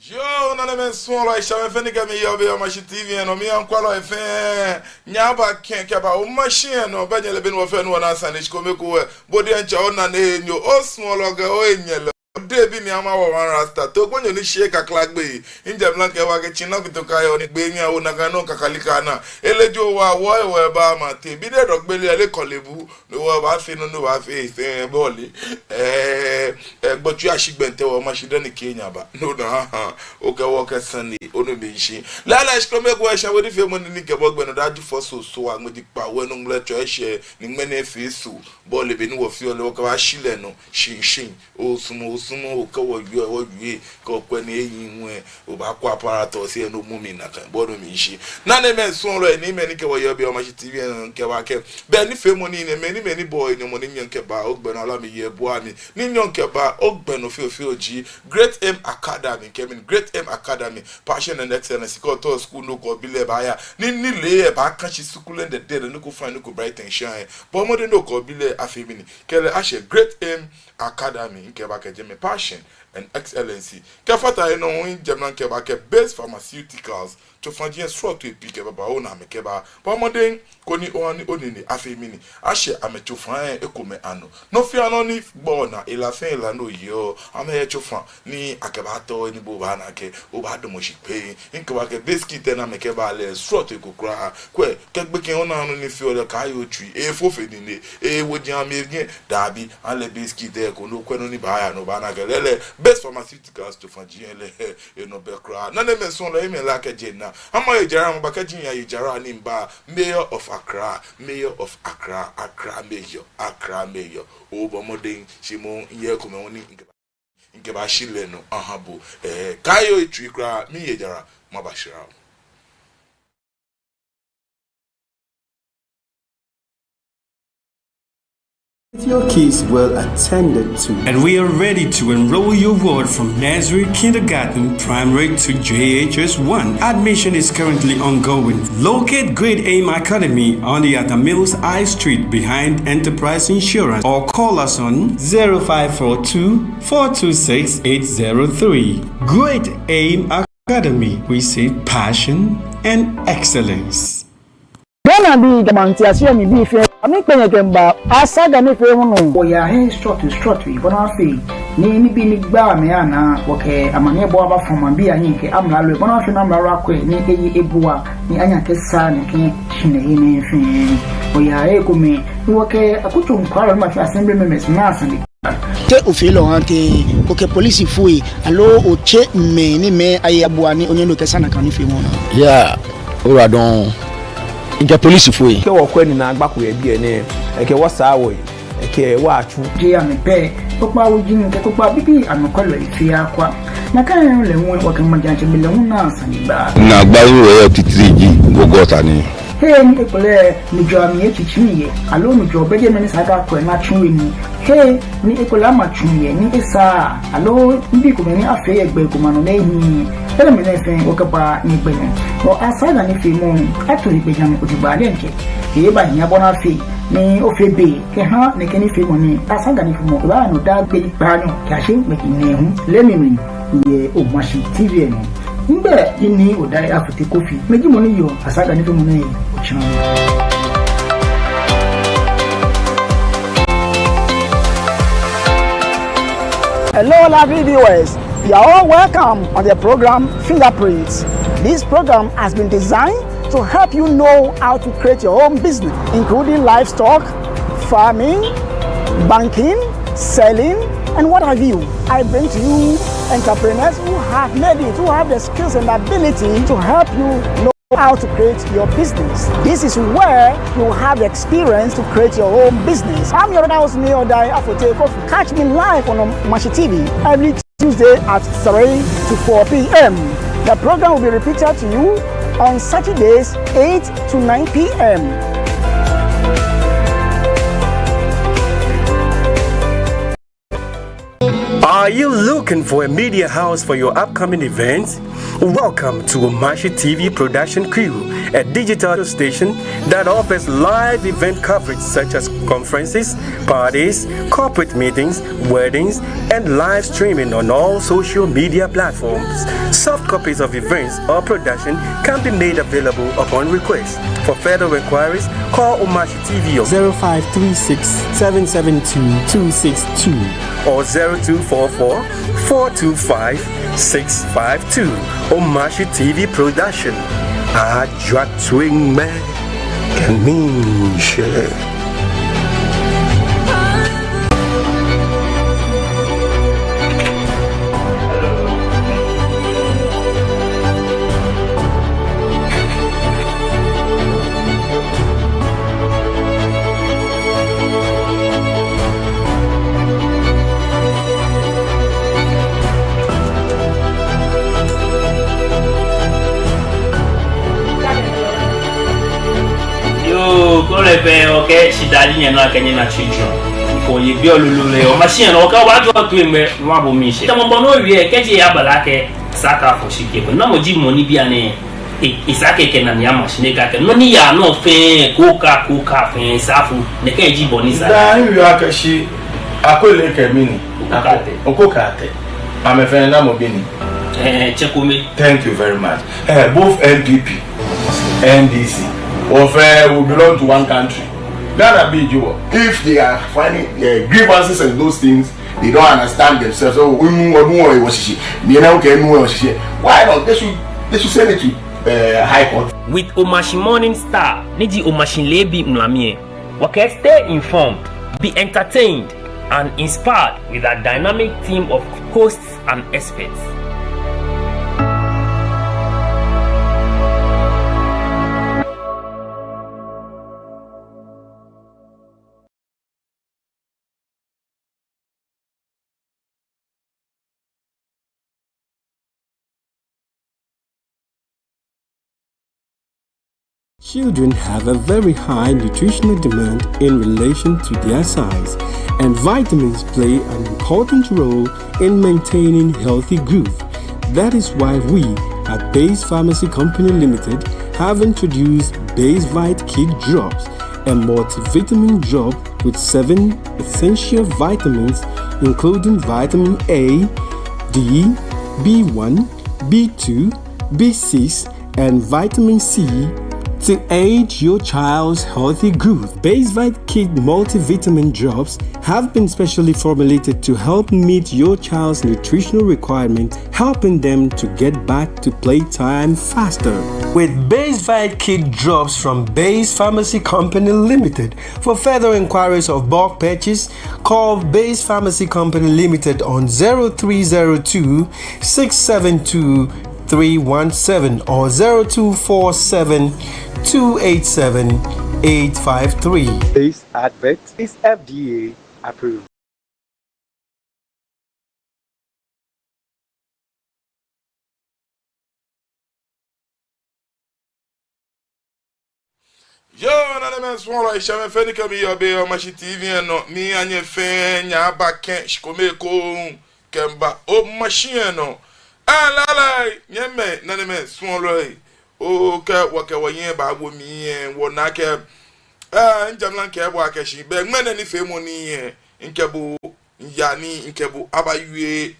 Yo, none of us small like Shaman Fennica, me, you'll be on my TV and on me, and qualify fan. Nyaba can't care about machine or Benjamin Waffen one as and it's coming body and chow and you all small or go in yellow. Debi ni ama wa rasta to kwenye ni sheka clark be inja blanke wa ke china kutoka yo ni gbe mi awo na kanu kakalika na elejo wa wo ba ma te bi de dogbele ele kolebu no wa ba fi no wa fi boli gbotu asigbente wo ma shide ni Kenya ba no na o ke wo ke sani onu bi shi la shkome go sha wo di fe mo ni ke bogbe no daju for so wa mo di pa we no ngle cho she ni ngmene fi su boli be ni wo fi o le wo ka wa shile no shin o sumo ka wo yue ko kwani eyin nwe o ba kwa apparatus e no mumi na kan bodo mi shi na ne men so ro ni me ni ke wo yo bi o ma shi TV nke wa ke be ni fe mo ni ne me ni boy ni mo ni nke ba ogbe na ala mi ye bo ami ni nke ba ogbe no fi oji Great Aim Academy ke mean Great Aim Academy passion and excellence ko to school no ko bi le ba ya ni le e ba kan shi school and the day no ko find no ko bright and shine but mo de no ko bi le afemi ni ke le ashe Great Aim Academy nke ba ke je me passion and excellency. Kefata eno in German keba ke base pharmaceuticals to find sort to pick ba ona me keba. Pa modern koni oni ni afemini. Ashe ametofan ekome ano. No fi ano ni bona ela fin la no yo. Ame etofan ni akeba to ni bo ba na ke o ba do mo shipe. Nkeba ke base kit na me keba le sort to kukra. Kwe kegbe ke ona ano ni fi o le kayo twi. E fofe ni ne. E wodi amevien dabi an le base kit e ko no kweno ni ba ya no ba na ke lele best pharmaceuticals to find no bekra na me son la eme la ke na ama ejara mo baka jin ya ejara ni mba mayor of Accra Accra mayor o bo modern shimo ye ko me woni nke ba shile no ahabo kayo etwi kra mi ejara mabashira. Your kids well attended to. And we are ready to enroll your ward from nursery, kindergarten, primary to JHS 1. Admission is currently ongoing. Locate Great Aim Academy on the Atamills High Street behind Enterprise Insurance or call us on 0542 426 803. Great Aim Academy. We say passion and excellence. Gana bi gamanti asia mi bi fe ami penye kemba asaga ni fe hunu o ya he strut ibona fe ni bi ni gba me ana woke amane bo aba foma bi anyi ke amla lo ibona fe na mra akwe ni eyi ebuwa ni anya ke sa ni ke chine ni fe o ya he kumi woke akutu nkwaro ma fi assembly members na asandi te ofilo ante oke police fui alo o che me ni me ayabuwa ni onye no ke sana kan ni fe mo yeah ora don Inja police fui ke wo kwani na agbako ye bi ene ke wo sa wo ke wa atu je ya me pe popa wo jin ke popa bibi anokolo ifi akwa na kan le won wo kan majanche bi le won na saniba na gbaru e titriji gogota ni he ni ekole ni jo ami echichimiye alo ni jo beje me ni saga ko na chunwe ni he ni ekola ma chunye ni esa alo ndi ko me ni afi egbe ko manu lehin ele me ne fe o kapa ni gbe ni o asaga ni fi mu aturi gbe jam ojuba le nke e ba nya bona fi ni o fe be ke ha ne ke ni fi mo ni asaga ni fi mo ba no da gbe pa no ka se me ki ne hu le mi ye o ma shi TV ni ngbe ni o dai afute kofi meji mo ni yo asaga ni fi mo ni o chan. Hello, lovely viewers. You are all welcome on the program Fingerprints. This program has been designed to help you know how to create your own business, including livestock, farming, banking, selling, and what have you. I bring to you entrepreneurs who have made it, who have the skills and ability to help you know how to create your business. This is where you have the experience to create your own business. I'm your host, Neo Dai Afote Kofi. Catch me live on Mashi TV every Tuesday at 3 to 4 p.m. The program will be repeated to you on Saturdays 8 to 9 p.m. Are you looking for a media house for your upcoming events? Welcome to Omashi TV Production Crew, a digital station that offers live event coverage such as conferences, parties, corporate meetings, weddings, and live streaming on all social media platforms. Soft copies of events or production can be made available upon request. For further inquiries, call Omashi TV on 0536 772 262 or 0244 425 652. Omashi TV Production. Ajwa Twing Man can mean shit. Okay, she died in a Kenyan children. For you, Biolule, or machine, or what to him, Rabomish. Tamono, we catch a Yabalake, Saka for she gave no Jim Monibiane. Isake can Yamashneka, no Nia, no fair, Coca, fan, Safu, Nekaji Bonisa. Yakashi, Akoleke Mini, Okokate. I'm a friend of Mobini. Chekumi. Thank you very much. Both NPP, NDC. Or will belong to one country. Ghana be you. If they are finding grievances and those things, they don't understand themselves. Oh, why not? They should send it to High Court. With Omashi Morning Star, Niji Omashi Lebi Mwamie. Okay, stay informed, be entertained, and inspired with a dynamic team of hosts and experts. Children have a very high nutritional demand in relation to their size, and vitamins play an important role in maintaining healthy growth. That is why we at Base Pharmacy Company Limited have introduced Base Vite Kid Drops, a multivitamin drop with 7 essential vitamins including vitamin A, D, B1, B2, B6, and vitamin C to aid your child's healthy growth. Base Vite Kid multivitamin drops have been specially formulated to help meet your child's nutritional requirements, helping them to get back to playtime faster. With Base Vite Kid drops from Base Pharmacy Company Limited. For further inquiries of bulk purchase, call Base Pharmacy Company Limited on 0302 672 317 or 0247 287 853. This advert is FDA approved. Yo, anonymous swallow, I shall offend me your baby on Omashi TV and not me and your fan, ya back can't shkomeko, Kemba, oh, machine. Ah, la, yemme, anonymous swallow. Oh, cat, what can we about with me and what not cap? Ah, and Jamlan Cab Wakashi, beg man any family in Kabu, Yani, in Kabu, Abayue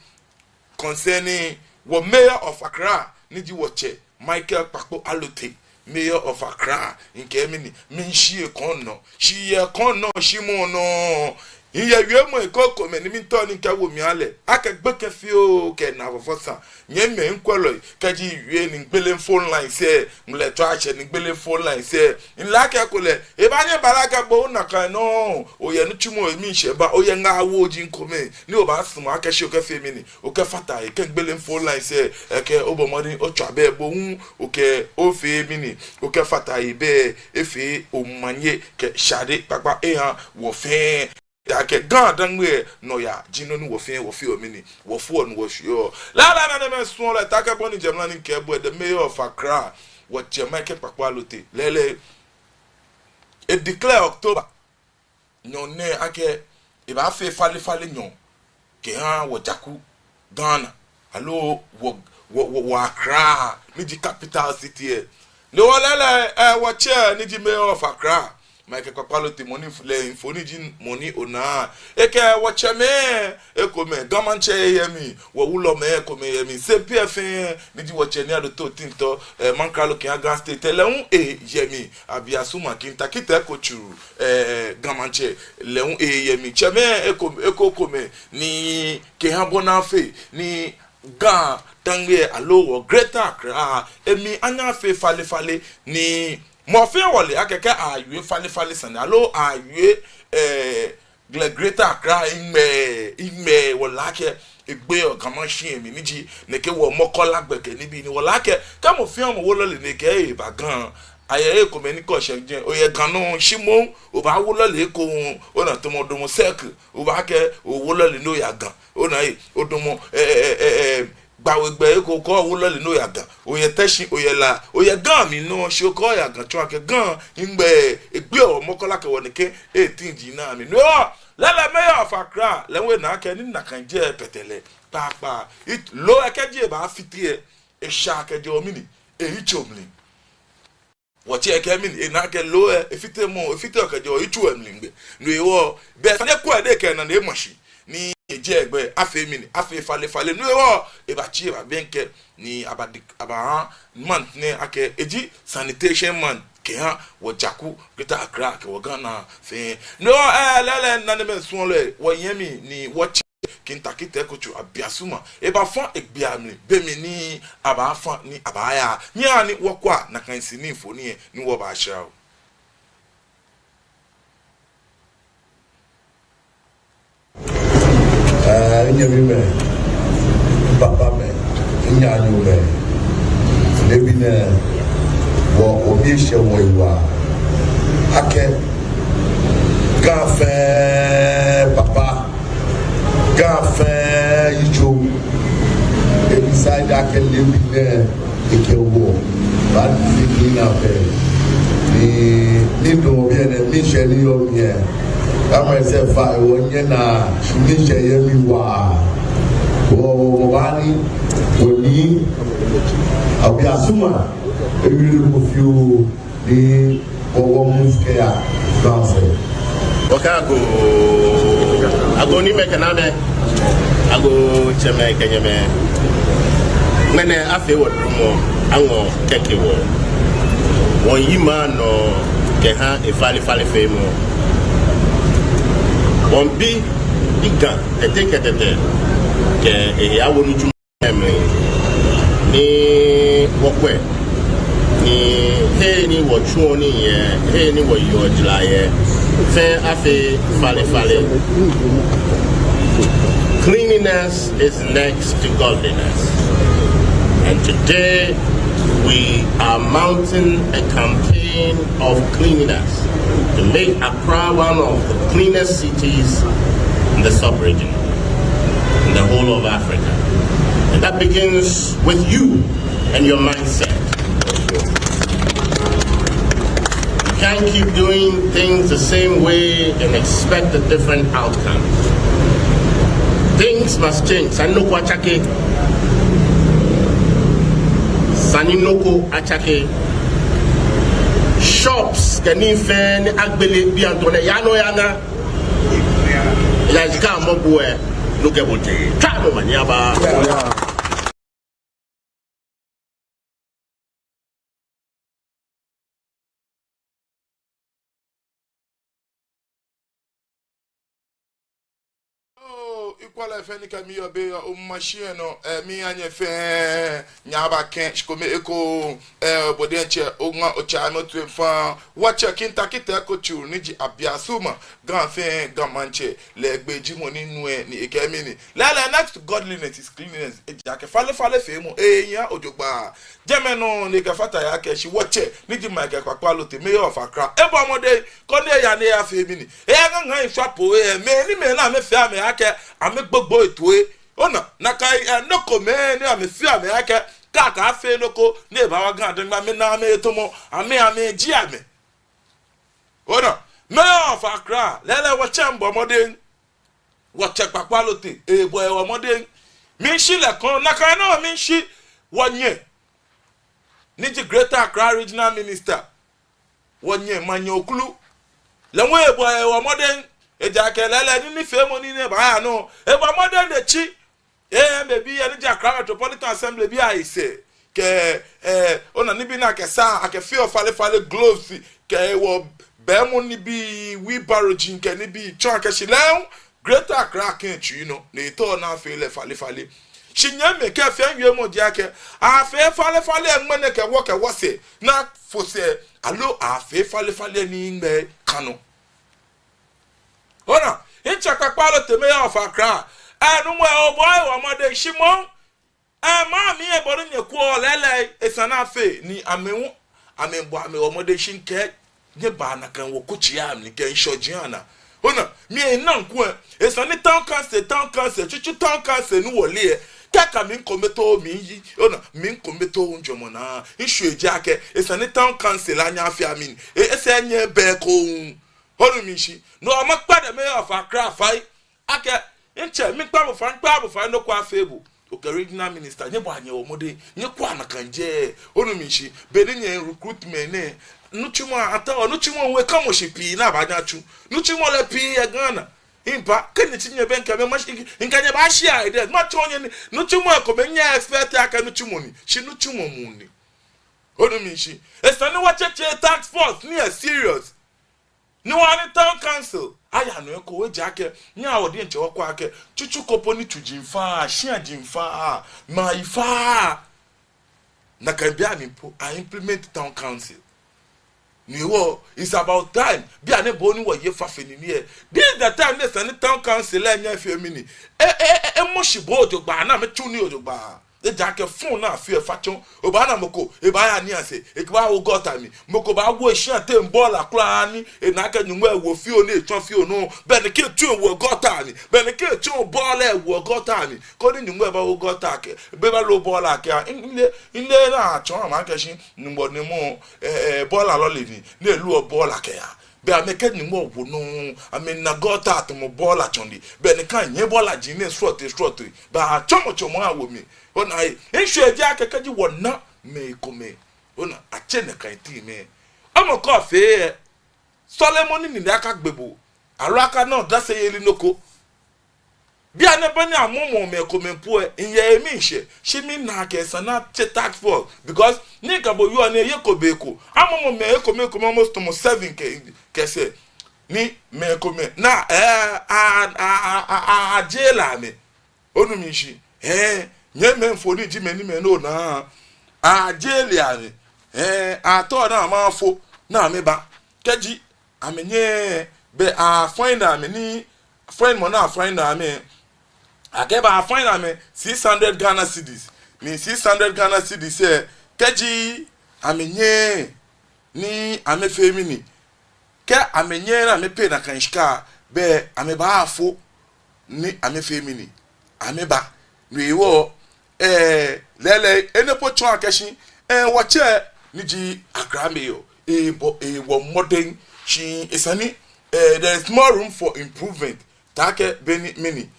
concerning what mayor of Accra need you watch it, Michael Paco Alute. Mayor of Accra in Kemini, mean she a corner, she a corner, she mono. Here you are my coco, and mean turning Kawu Miale. I can book a few can have a fossa. Yemme in Qualloy, Kaji, in billion phone line say, Mulatrash and billion phone line say, in Lakakule, Ebanya Baraka Bonaka, no, or Yanuchumo and Misha, but Oyanga Wojin Come, no Basum, Akashoka Femini, Okafata, I can billion phone line say, okay, Obamoni, Otrabe, Boom, okay, Ofe Mini, Okafata, Ebe, Efe, Omanye, Shade, Papa, Ea, Warfare. Ake gandan we no ya jino nu wo fi omini wo fu onu wo sure la na me so la taka boni jamlan nke ebo the mayor of Accra what Jamaica Pakwalote lele it declare October no ne ake e ba fe fale nyon ke ha wo jaku Ghana alo wo Accra ni di capital city e le wala wo che ni di mayor of Accra Mike Kwapalo te money le infoni jin money ona eke wo che me ekome gamanche yemi wo wulo me ekome yemi se pf ni di wo che ni ado to tinto mankalo ke aga state leun yemi abiasuma kinta kita ko churu gamanche leun yemi che me ekome ni ke ha bonafe ni ga tangwe alo wo Greater Accra emi anya fe fale ni mo fe wole akeke aye fale san alo aye Greater Accra ime wola ke egbe ogamanshi emi niji neke wo mokola gbeke nibi ni wola ke ka mo fi mo wo lo le neke e ba gan ayere ko me ni ko se je oye ganu shimo o ba wo lo le ko ona to mo do mo circle o ba ke o wo lo le no ya gan ona e o do mo gbawegbe ko ko wo lo le no ya gan oye teshin oye la oye gan mi no se ko ya gan tun ake gan ngbe egbe o mokola ke wonike 18 ji na mi no lele mayor of Accra lewe na ke ni na kan je petele papa it lo ekeje ba fitie e sha keje omini e ichomli wati ekemini e na ke lo efite mo efite okeje o ichu emlingbe no ewo be fa ne ku ade ke na e moshi ni eje egbe afe mini afe fale no ewo e ba chi ba benke ni aba month ne ake eji sanitation man ke ha wo jaku Greater Accra ke wo Ghana fe no lele na ne men suon le wo yemi ni wo kintakite kochu abiasuma e ba fa egbiamni be mi ni aba fa ni abaya nya ni wo kwa na kan sini foni ni wo ba sha nyame papa me nyanyo me lebina wo obi she wo iwa ake gafe papa gafe ijo inside ake lebina ekewo ba ni na pe ni do bien ni she ni yo bien kama se fa wonye na ni she yemi wa wo bani woni abiasuma ewiru mo fiu ni owo muskeya danse okago agoni mekaname ago cheme kenyeme mene afi wodumo anwo kekewo won yima no ke ha e fale femo won bi iga eteketete ke e awonu jumeme ni wokwe ni he ni wochuo ni ye he ni wo yo jila ye fe afi fale cleanliness is next to godliness, and today we are mounting a campaign of cleanliness to make Accra one of the cleanest cities in the sub-region, in the whole of Africa. And that begins with you and your mindset. You can't keep doing things the same way and expect a different outcome. Things must change. Sanoko achake. Saninoko achake. Shops kanifen agbele bi antone yano yana. Ya jika mobwe nukebote. Tamo manyaba. Equal feni ka mi obe o machine no mi anye fe nyaba ken shikome eko bode enche onga ocha mo tu fa wacha kinta kita ko chu niji abiasuma gan fe gamanche le gbeji mo ninu e ni ekemi ni la next to godliness is cleanliness e ja ke fale fe mo eyan ojogba jemeno ni ka fata ya ke shi wache niji Mike Kwapalo te mayor of Accra ebo amode ko ne ya ne ya fe mi ni e gan ifapo me ni me na me fe ame ake ame gbogbo etoe ona nakai noko me ni ame fi ame ake kaka afe noko ni ba wa gan adengba me na ame etomo ame ji ame ona mayor of Accra lele wa chambo modern Wache pakwalote boy wa mode minshi le kon na kan na minshi wonye ni the Greater Accra Regional Minister wonye manyokulu le won boy wa mode ejakelele ni femo ni ne ba no ba mode de chi baby ani Accra Metropolitan Assembly bi ai se ke ona ni bi na ke sa akefi ofale gloves ke wo bemu ni bi wheelbarrow jinke ni bi chon ke shilen Greater Accra can't you know ne to na fele fale shinya me ke fe wie mo dia ke a fe fale ngmene ke wo se na fo se alo a fe fale ni ngbe kanu ona incha kakpalo teme of Accra anu mo boy wa mode shimon ma mi e bodo nye ku lele esana fe ni amenu amembo ame o mode shinke nye ba na kan wo kuchia am ni ke shojiana ona mi e nan ku esani town council chuchu town council nu wole kaka mi nkometo mi yi ona mi nkometo unjomo na isu eji ake esani town council anya afia mi ese nye be ko honu mi shi no amakpade me of Accra fai ake nche mi kpa bo fan no kwa febu oke regional minister nye bo anya omode nye kwa na kanje honu mi shi be nye recruitment ne nuchimo ata nuchimo we kamo shi pi na ba nya chu nuchimo le pi e Ghana impa kene tinye benka me mashi nkanye ba shi ide ma chonye ni nuchimo ko be nya expert aka nuchimo ni shi nuchimo mu ni honu mi shi esani wa cheche tax force ni serious ni wani town council aya no ko we jake nya odi nche wako ake chuchu kopo ni tujimfa shia jimfa ma ifa na kambia mi po I implement town council ni wo it's about time bia ne boni wo ye fa feni ni this the time ne sani town council anya fi mi ni mo shibo ojogba na me tu ni ojogba the jake phone na fi facho oba na moko e ba ya ni ase e ba wo gota mi moko ba wo ehia tem ball akra ni e na ka nyunwa wo fi o na etwa fi o no be ne ke tu wo gota ni be ne ke tu ball e wo gota ni ko ni nyunwa ba wo gota ke be ba lo ball aka ile na acho ma ka shi nyunwa ni mo ball alo le ni na elu o ball aka ya be ameke ni mo wo no amen na gota to mo ball achondi be ne kan nye ball ajin ne strut ba chomo awo mi ona enshu eji akeke ji wona me kome ona achene kan ti me amoko fe Solomon ni aka gbebo araka na da se yeli noko bia ne bani amomo me kome po enye emi hye shimi na ke sana tax force because ni ka bo yo na ye kobeko amomo me kome almost to 7 ke se ni me kome na a jela me onu mi shi nye men foni ji meni no na ajelia ni ato na ma fo na me ba keji amenye be a find am ni friend mo na find am akeba find am 600 Ghana cedis ni 600 Ghana cedis keji amenye ni amefe mi ni ke amenye na me pay na kanshika be ameba afo ni amefe mi ni ameba ni wo lele enepo chon akeshi wache niji Accra Mayor wo modern shi isani there is more room for improvement take beni mini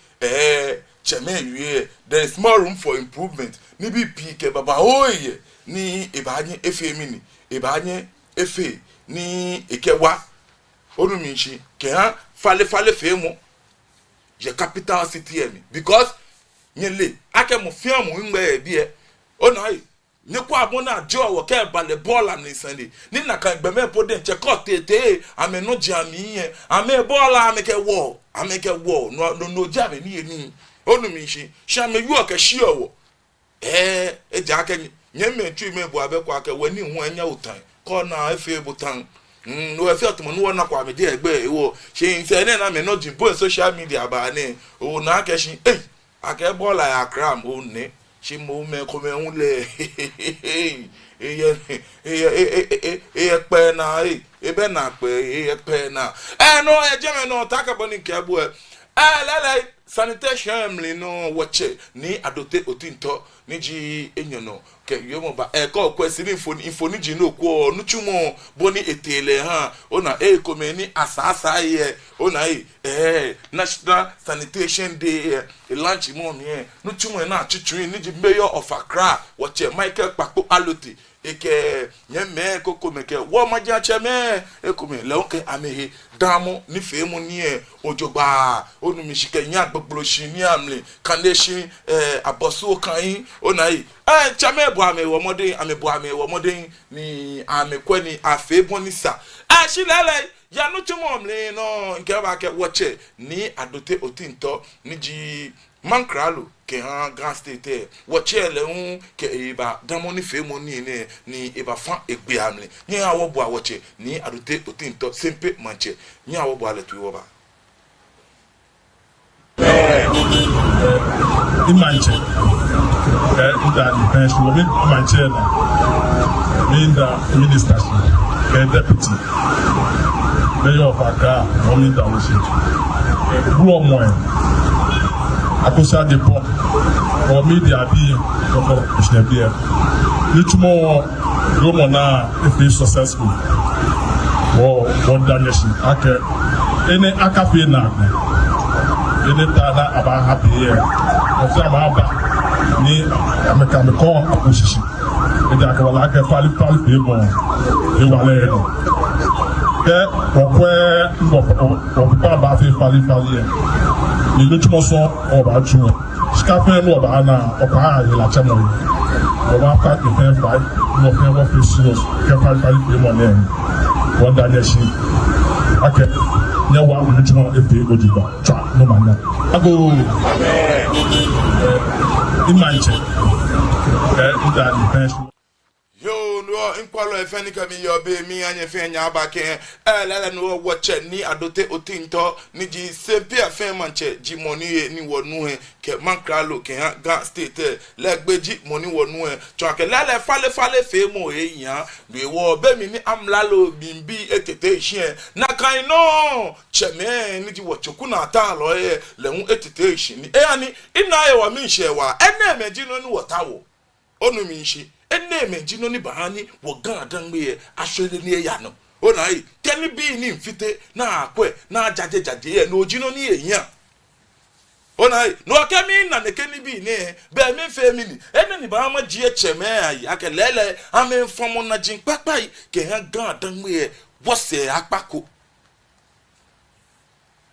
cheme yue there is more room for improvement ni bi pike baba oye ni ebanye efe mini ebanye efe ni ekewa onuminchi ke ha fale fe mo je capital city emi because nyele ake mo fiamu ngbe bie ona ni kwa abona jo wo ke bale ball am ni sande ni na kan gbe me po den che ko tete amenu jami yen ame ball am ke wo no jami ni eni onu mi shi sha me yu o ke shi owo ja ke nyeme tu me bu abekwa ake wani hu anya utan ko na efe butan no efe otomo no na kwa me de egbe ewo she nse na me no jimbo social media ba ni o na ke shi ake bola ya Accra mo ne shi mo me ko me unle pe na ebe na pe pe na no je me no taka boni ke bu lele sanitation no watche ni adote otinto ni ji enyono ke yomo ba ko kwesi ni infoni ji no ko nuchumo boni etele ha ona komeni asasa ye ona National Sanitation Day lunch mo me nuchumo na achuchu ni ji mayor of Accra watche Michael Kpakpo Aloti eke nyeme koko meke wo maja cheme ekome leonke amehe damo ni femu ni ojogba onu mi shike nya gbogbo shi ni amle kandeshi abosu kan onai chame bo ame wo mode ni ame kwani afebon ni sa shilele ya no chumo mle no nke ba ke woche ni adote otinto ni ji mankralo ke ha Grand State woche le un ke iba damoni femo ni iba fan egbe amle ni awo bo woche ni adote otinto sempe manche ni awo bo ale tu oba manche that depends on the manche na mean the minister deputy mayor of Accra coming down with it blow more akosa de pon or media bi for HNBF litmo romo na if they successful or damnation ake ene akafe na ene tada aba happy here ofi amaba ni ameka me kon aposisi ede akawala ake pali pe bon e wale ke okwe ngo ba fi pali ni lutmo so oba juwe skafe no oba na opa la chamo oba pa ke 5 no fe wo fe sino ke pali pe mo ne won da ne shi ake nya wa lutmo e pe ojiba twa no man ago imagine that depends. Yo no inkwalo efeni ka mi yo be mi anye fe nya abake lele no watche ni adote otinto ni ji sempe afen manche ji money ni wonu he ke mankralo ke Grand State legbeji money wonu he chonke lele fale fe mo eyan be wo be mi ni amlalo bimbi etete hie na kan no cheme ni ji wochoku na ta lo ye le hu etete hie ni ani ina ye wa mi hie wa ene meji no ni wotawo onu mi hie enne menjino ni bahani wo gandan me ahwere ni ya no onai teni bi ni mfite na akwe na jaje ye no jino ni eyan onai no akemi na nekeni bi ne be me fe mi ni enne ni ba ma ji echeme ayi akelele ame fomo na jin papai ke han gandan me wo se apako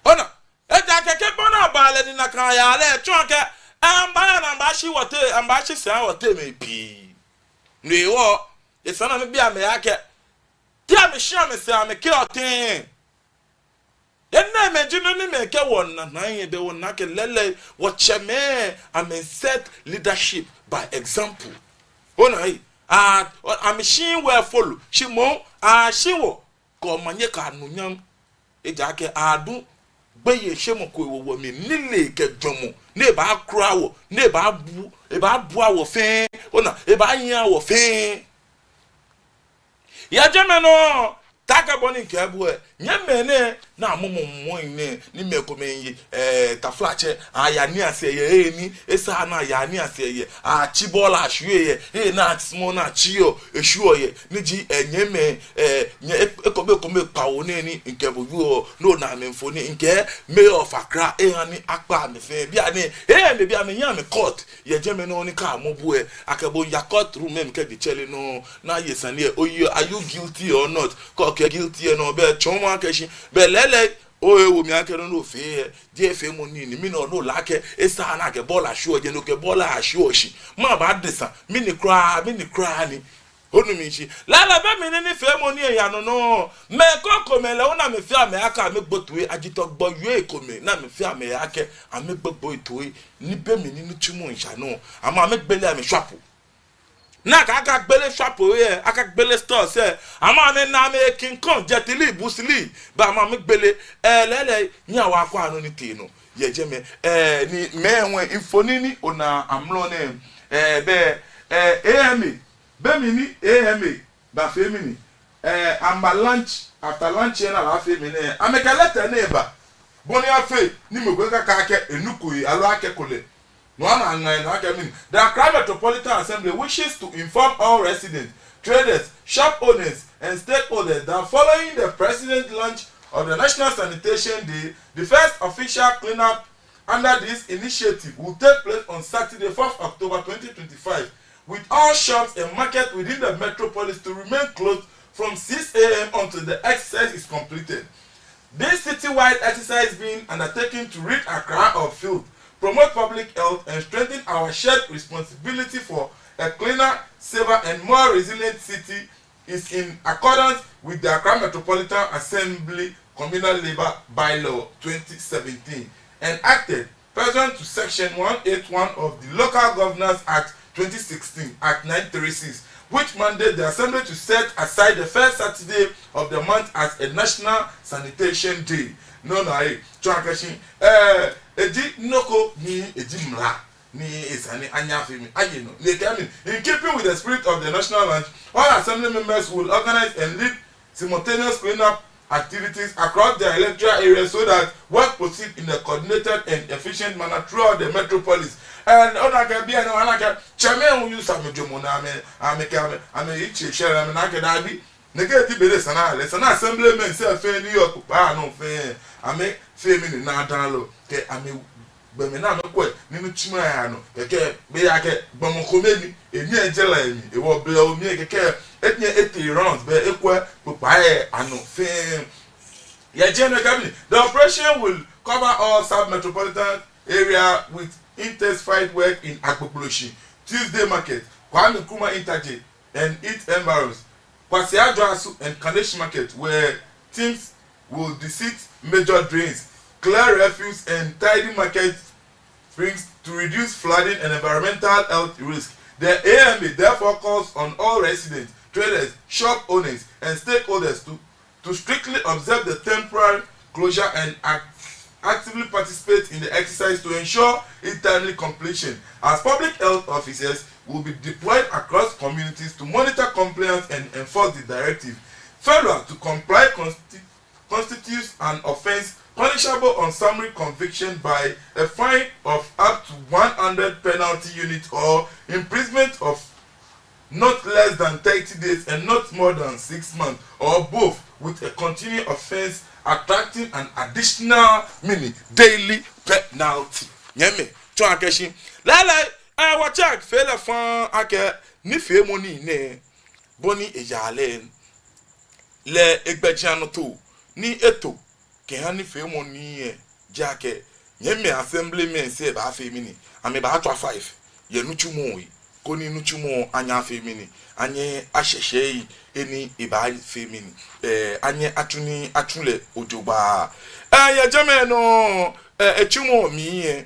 ona eja keke bona bale ni na kan ya le chonke amba na mba shi wote amba shi se wote me bi Niwo, esana me bia me yake. Ti ame shia me se ame ke otin. Enne me jinu ni me ke won na yin be won na ke lele wo cheme ame set leadership by example. Onai ame shin we follow. Shimo shiwo ko manye ka nunyam eja ke adu gbeye shemo ko wo mi nile ke dwomo ne ba kura wo ne ba bu e ba bu awo fe ona e ba yin awo fe ya jemeno taka boni nke bu e nyemene na amumummo ne ni mekomenyi taflache aya ni ase ye ni esa na ya ni ase ye a chibola ahwe ye na smo na chiyo ehwo ye ni ji enyeme ekome pawo ne ni nke bu no na memfo ni nke mayor of Accra ani akpa me fe bia ni me bia me yan me court ye jeme no ni ka mobu e akabo ya court room me ke di chele no na yesani e oyo are you guilty or not ko ke guilty no be chonwa keshi be lele o ewo mi akero no fe die fe mo ni mi no lake esa na ke bola shu oje no ke bola shu oshi ma ba desa mi ni kra ni onu mi shi lala be mi ni fe mo ni eya no me koko me le una me fi ame aka me gbotue agito gbo yue ekome na me fi ame ake ame gbogbo itoe ni be mi ni tumu nsha no ama me gbele ame swapo na aka gbele swapo ye aka gbele store se ama me na me King Kong jetili busili ba ama me gbele lele nya wa kwa anu ni tinu ye je me ni me enwe infonini ona amlo ne be AMA be mi ni AMA ba fe mi ni amba lunch after lunch na la fe mi ne ameka letter ne ba Bonia Fe, Nimuka Kake, Enukui, Alake Kole. The Accra Metropolitan Assembly wishes to inform all residents, traders, shop owners, and stakeholders that following the President's launch of the National Sanitation Day, the first official cleanup under this initiative will take place on Saturday, 4th October 2025, with all shops and markets within the metropolis to remain closed from 6 a.m. until the exercise is completed. This citywide exercise being undertaken to rid Accra of filth, promote public health, and strengthen our shared responsibility for a cleaner, safer, and more resilient city is in accordance with the Accra Metropolitan Assembly Communal Labour Bylaw 2017 and acted pursuant to Section 181 of the Local Governance Act 2016, Act 936, which mandates the Assembly to set aside the first Saturday of the month as a National Sanitation Day. No, Chuankashi, Eji Noko ni Eji Mla ni Isani Anyafimi. In keeping with the spirit of the national lunch, all Assembly members will organize and lead simultaneous cleanup activities across the electoral area so that work proceeds in a coordinated and efficient manner throughout the metropolis. And Onaka Bia no Anaka, Chairman will use some Jomoname, Ame, share, and Nakadabi. Negative Belesana, let's an assemblyman say fair New York, no fair. I make family Nadalo, Ame Bemenano, Nimuchimano, Beake, Bomocomeni, a near Jelly, it will blow me a care, 80 rounds, but equal, Pupae, and no fame. Yeah, General Cabinet, the operation will cover all sub-metropolitan area with intensified work in Akpopoloshi, Tuesday Market, Kwame Nkrumah Interchange, and its environs. Kwasiadrasu and Kanesh Market, where teams will visit major drains, clear refuse, and tidy market springs to reduce flooding and environmental health risk. The AMA therefore calls on all residents, traders, shop owners, and stakeholders to strictly observe the temporary closure and actively participate in the exercise to ensure its timely completion, as public health officers will be deployed across communities to monitor compliance and enforce the directive. Failure to comply constitutes an offence punishable on summary conviction by a fine of up to 100 penalty units or imprisonment of not less than 30 days and not more than 6 months, or both, with a continuing offence attracting an additional daily penalty. Nyeme, Chuankeshi. Lala, I watch out, fella fan, ake, ni fe moni ne, boni ejalen, le ekbejano to, ni eto, ke hani fe moni jake, nyeme assemblyman se ba fe mini, ame ba atwa 5, ye nuchumo koni nuchumo anya fe mini, anye asheshei eni iba fe mini, anye atule ojoba, ya jame no, echumo miye,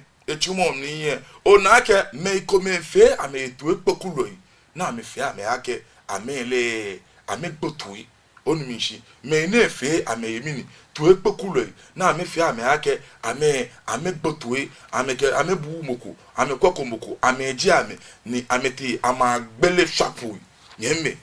onake me come fe ame tuwe pokuloi, na me fe ame ake, ame botui, onimishi, me ne fe ame yemini, tuwe pokuloi, na ame fe ame ake, ame botui, ame buu moko, ame kwako moko, ame eji ni amete ama gbele shapui, nyeme,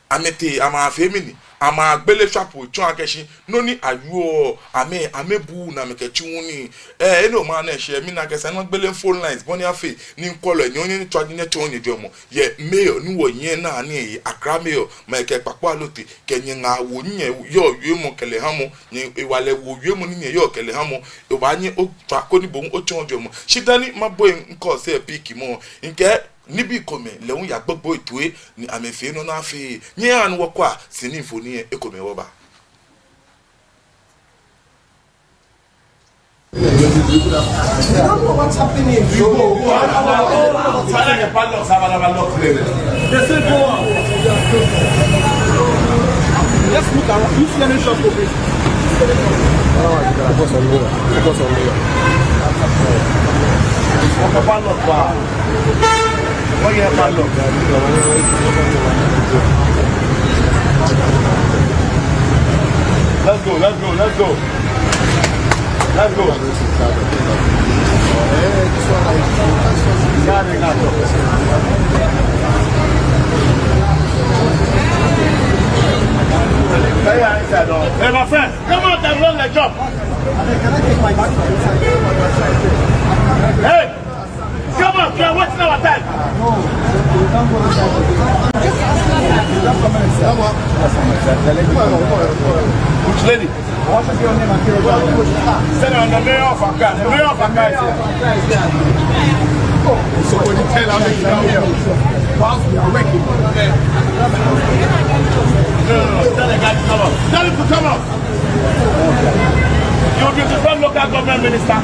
amete ama femini, ama gbele shapui, chuankeshi, noni ayuo, ame buu na mekechiwuni, eno mane she, mina kesa, no gbele phone lines, boni afe, ni mkolo, ni chwadine chonye jomo, ye meyo, nuwo yena, ni Accra meyo, maike pakwa lote, kenye nga wonye, yo yuemo kele hamo, ni wale yuemo ninye yo kele hamo, wanye o chakoni bon o chonye jomo, shidani maboy nko se piki mo, inke, nibi kome leun ya gbogbo itwe ni amefe no na fe nye anu wokwa sinifo ni ekome woba. What's happening? Let's look around. You see any shop open? Focus on me. Let's go. Hey, my friend, come on and run the job. Which lady? What is your name? Send on the mayor of Accra. The mayor of Accra is here. So when you tell them to come here, whilst we are working. No. Tell the guy to come up. Tell him to come up. You'll be the first local government minister.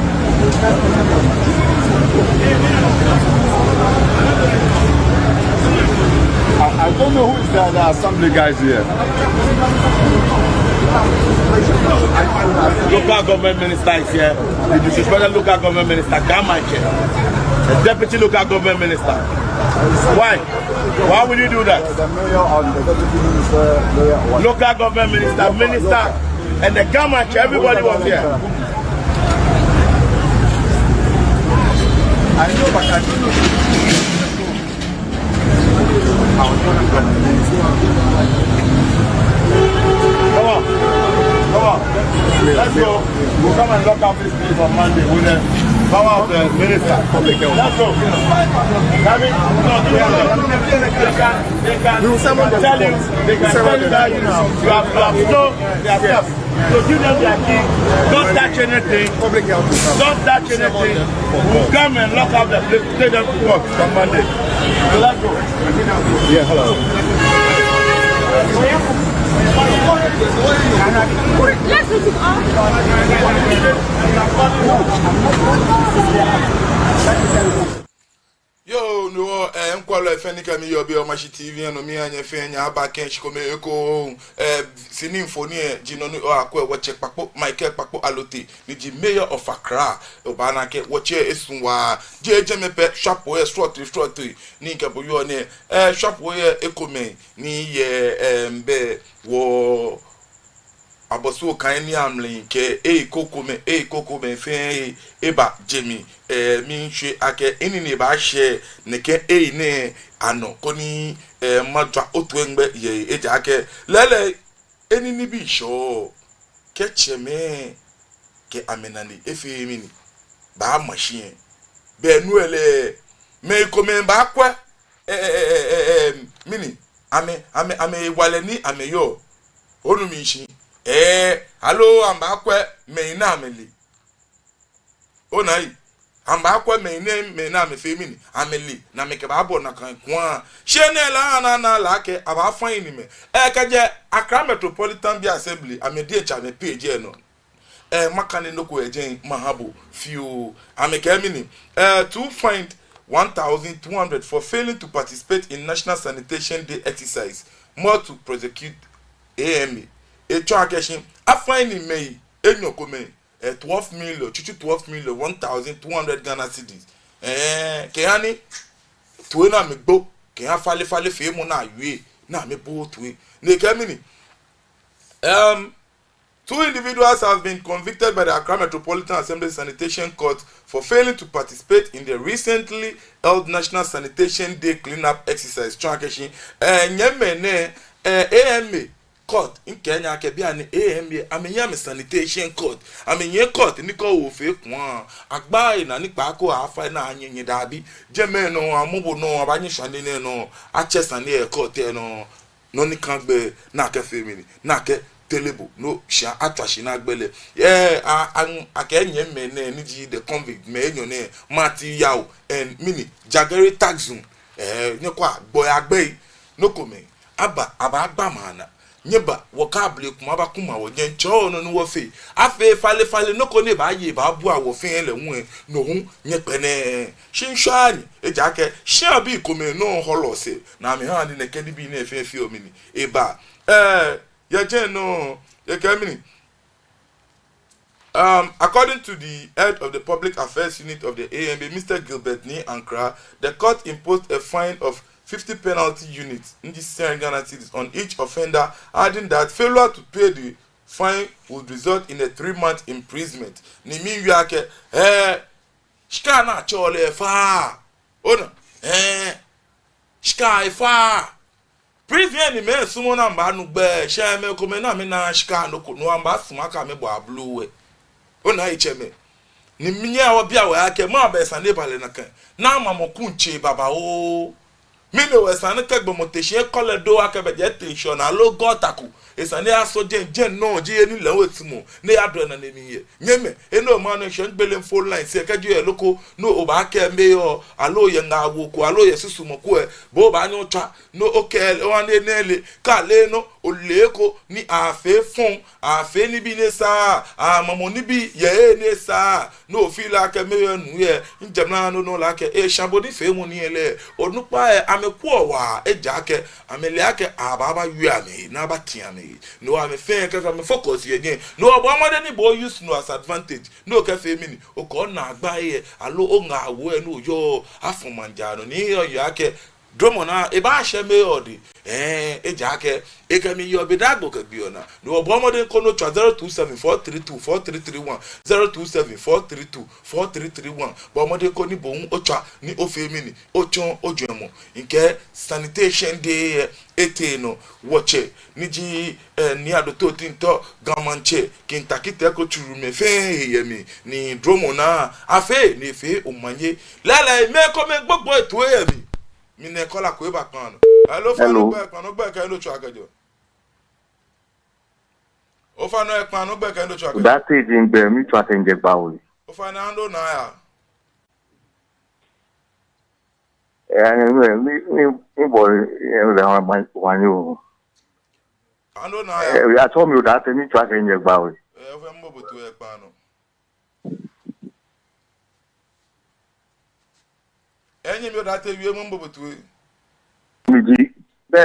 I don't know who is the assembly guys here. Local government minister is here. The disrespected local government minister, Gamache. The deputy local government minister. Why? Why would you do that? The mayor and the deputy minister, local government minister, and the Gamache, everybody was here. I know, but I don't know. Come on. Let's go. We'll come and lock up this place on Monday with the power of the minister. Let's go. They can tell you that you have stolen their stuff. So give them their key. Don't touch anything. Don't touch anything. We'll come and lock up the place. Take them to work on Monday. So let's go. Yeah, hello. Let's switch it off. Yo, no, Nkwalo Efenika mi yobi Omashi TV and me and Fenya Abaken Shikome Eko Sini Infonie Jinonu Akwe Wache Pakpo Michael Pakpo Alote Niji Mayor of Accra Obanake Wache Esunwa JJMP Shop Way Strotty Nika Boyone Shop Way Ekome Ni Mbe Wo Abosu kaini amlin ke kokome fe eba jemi mi hwe ake eni ne ba hye ne ke ne ano koni madwa otu engbe ye eja ake lele eni ni bi sho ke cheme ke amenani efe mini ba machine be nuele me kome ba kwa mini ame waleni ame yo onu mi shi hello, amba akwe meina ameli. Onai. Amba akwe meina me femini ameli na meke ba abo na kan kwa. Shene la na la ke aba fan ni me. Kaje Accra Metropolitan Bi Assembly amedi echa me page no. Makane no ko ejen mahabo few ameke mini. To find 1,200 for failing to participate in National Sanitation Day exercise. More to prosecute AMA. A transaction I find in May, Enyokome, 12 million, 1,200 Ghana cedis. Keani, Tuena me bo, Kea fale femo na yue, na me bo tui. Nekamini. 2 individuals have been convicted by the Accra Metropolitan Assembly Sanitation Court for failing to participate in the recently held National Sanitation Day cleanup exercise. Transaction, Nyemene, AMA. Court in Kenya ke bia ni AMA amenya me sanitation court amenye court ni ko wo fe kwa agba na ni pa ko afa na anyenye dabi jeme no amubo no abanye shande ne no ache e court no ni kan gbe na ke femini na ke telebo no sha atwashi na gbele akenye me ne ni ji the convict me enyo ne mati yawo and mini jagere taxum ni kwa boy agbe no come aba agba mana nyeba wokable kuma ba kuma wo ncho no wo fe afe fale no ko ne ba ye ba bu awo fe le hu no hu nyepene shinshani eja ke sha bi kome no holose na me ha ni ne kedi bi na efe omini eba ye je no ye kamini according to the head of the public affairs unit of the AMB, Mr. Gilbert Ni Ankra, the court imposed a fine of 50 penalty units in the Ghana cedis on each offender, adding that failure to pay the fine would result in a 3-month imprisonment. Ni mi yake shika na chole fa ona shika fa prison ni me sumo na mba nu gbe she me ko me na me na shika no ko no amba suma ka me bo abluwe ona icheme ni minya wa bia wa ake ma ba sane bale na kan na ma mo kunche baba o mi le wa sane ka gbo mo te se kole do ake be je tension na lo gotaku esane aso jen no je ni lawo timo ne ado na ne mi ye nyeme eno ma no shen gbele phone line se ka ju e loko no o ba ke me yo alo ye nga wo ko alo ye susu mo ko e bo ba nyo twa no okel o ane nele ka le no o le ko ni afe fon afe ni bi ne sa amamo ni bi ye ne sa no fi la ke me yo nu ye njemna no la ke e shabodi fe mu ni ele onupa e ameku wa e jake amele ake ababa yu ame na batia me no ame fe ke me focus ye again no obo amade ni bo use no as advantage no ke fe mini o ko na agba ye alo o nga wo e no yo afomanja no ni yo yake dromona e ba hye me odi e jake e ka mi yo bidagbo ka biona no obo amade ko no 0274324331 0274324331 bo amade ko ni bo o twa ni o fe mini o chon ojuemo nke sanitation day eteno woche niji ni adoto tinto gamanche kintakite ko churu me fe yemi ni dromona afe ni fe omanye lele me ko me gbogbo eto yemi mi ne kola ko e ba kan hello fanu gbe kan no gbe ka lo chu agajo o fanu e kan no gbe ka lo chu agajo that is in be mi twa tenje gba o o fanu ando na ya mi boy le wan yo ando na ya I told me that mi twa tenje gba o o fe mbo botu e kan no enyi mi o da te wie mbo botu e mi di be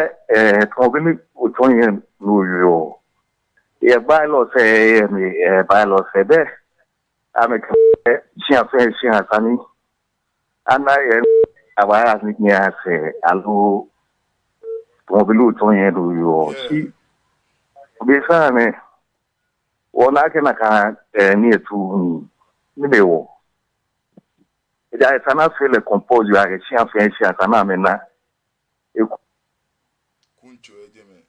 ko be mi o ton yen no yo e ba lo se mi ba lo se be ameka si afen si atani ana ye abaya ni ase alo ko be lo ton yen do yo si be sa me wona ke na ka ni etu ni be wo ja sana feel compose you are si afen si atana me na kuncho ejeme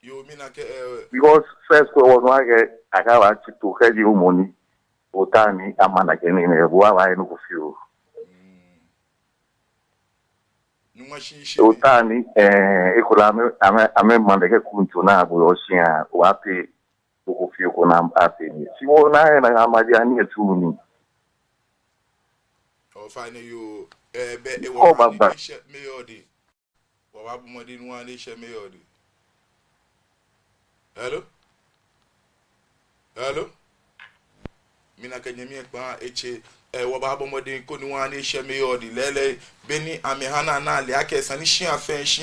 yo mina ke because first was like I got to head you money otani amana ke ni ne bua wa no kufio numa shishi otani ekula ame mande ke kuncho na bu osia wapi kufio kuna api si wona na amaji ani etuni o fine you be e wo ma ni she me yodi wo wa bu modi nu ani she me yodi hello mina kanyemi ekpa eche wo ba bu modi ko nu ani she me yodi lele beni amehana na ali ake sani shi afen shi